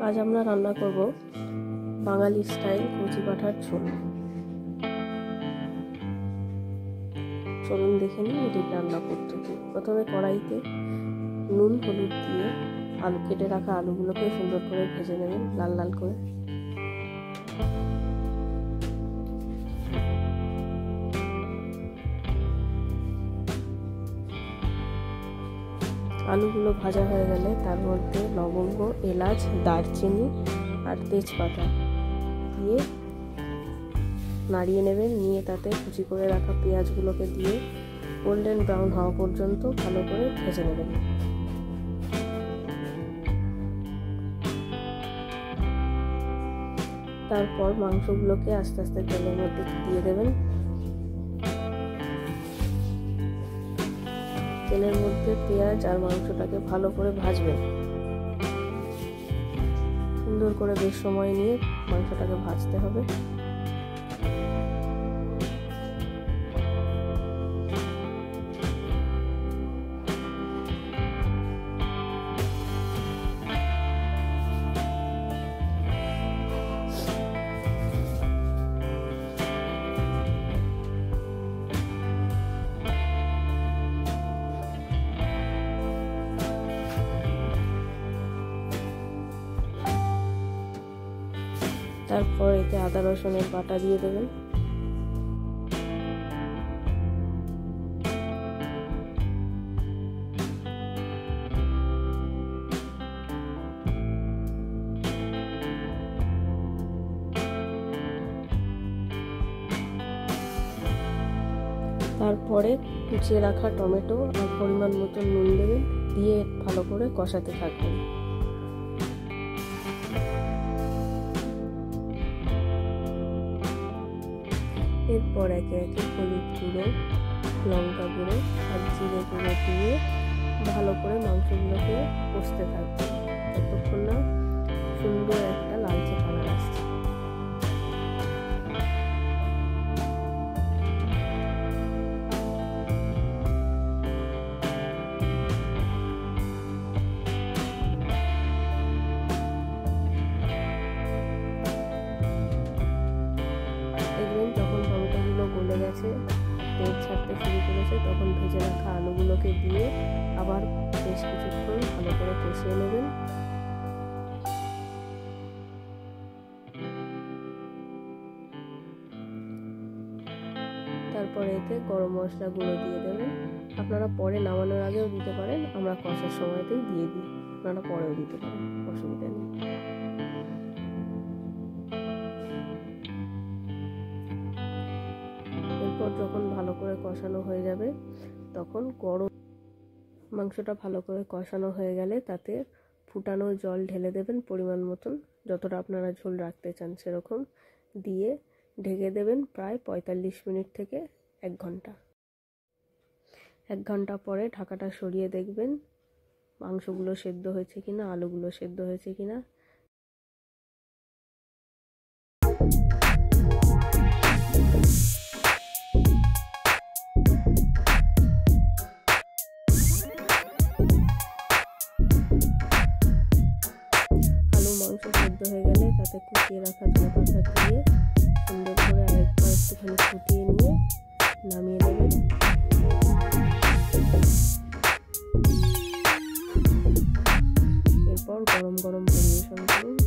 আজ আমরা রান্না করব বাঙালি স্টাইল কচি পাঁঠার ঝোল। চলুন দেখে নিই এটি রান্না পদ্ধতি। প্রথমে কড়াইতে নুন হলুদ দিয়ে কেটে রাখা আলুগুলোকে সুন্দর করে ভেজে নেবেন লাল লাল করে। আলুগুলো ভাজা হয়ে গেলে তার মধ্যে লবঙ্গ, এলাচ, দারচিনি আর তেজপাতা দিয়ে নাড়িয়ে নেবেন। নিয়ে তাতে কুচি করে রাখা পেঁয়াজগুলোকে দিয়ে গোল্ডেন ব্রাউন হওয়া পর্যন্ত ভালো করে ভেজে নেবেন। তারপর মাংসগুলোকে আস্তে আস্তে তেলের মধ্যে দিয়ে দেবেন। তেলের মধ্যে পেঁয়াজ আর মাংসটাকে ভালো করে ভাজবেন। সুন্দর করে বেশ সময় নিয়ে মাংসটাকে ভাজতে হবে। তারপর এতে আদা রসুনের বাটা দিয়ে দেবেন। তারপরে কুচিয়ে রাখা টমেটো আর পরিমাণ মতো নুন দেবেন, দিয়ে ভালো করে কষাতে থাকবেন। এরপর একে একে হলুদ গুঁড়ো, লঙ্কা গুঁড়ো আর জিরে গুঁড়ো দিয়ে ভালো করে মাংসগুলোকে কষতে থাকবে ততক্ষণ না সুন্দর একটা লালচে কালার আসছে। যখন টমেটোগুলো গলে গেছে, তেল ছাড়তে শুরু করেছে, তখন ভেজে রাখা আলুগুলোকে দিয়ে আবার বেশ কিছুক্ষণ ভালো করে কষিয়ে নেবেন। তারপরে এতে গরম মশলা গুঁড়ো দিয়ে দেবেন। আপনারা পরে নামানোর আগেও দিতে পারেন, আমরা কষার সময়তেই দিয়ে দিই, আপনারা পরেও দিতে পারেন, অসুবিধা নেই। এরপর যখন ভালো করে কষানো হয়ে যাবে, তখন মাংসটা ভালো করে কষানো হয়ে গেলে তাতে ফুটানো জল ঢেলে দেবেন পরিমাণ মতন, যতটা আপনারা ঝোল রাখতে চান সেরকম, দিয়ে ঢেকে দেবেন প্রায় 45 মিনিট থেকে 1 ঘন্টা। 1 ঘন্টা পরে ঢাকাটা সরিয়ে দেখবেন মাংসগুলো সেদ্ধ হয়েছে কিনা, আলুগুলো সেদ্ধ হয়েছে কিনা। মাংস সেদ্ধ হয়ে গেলে তাতে কুচিয়ে রাখা ধনেপাতা দিয়ে সুন্দর করে আরেকবার একটুখানি ফুটিয়ে নিয়ে নামিয়ে নেবেন। এরপর গরম গরম পরিবেশন করুন।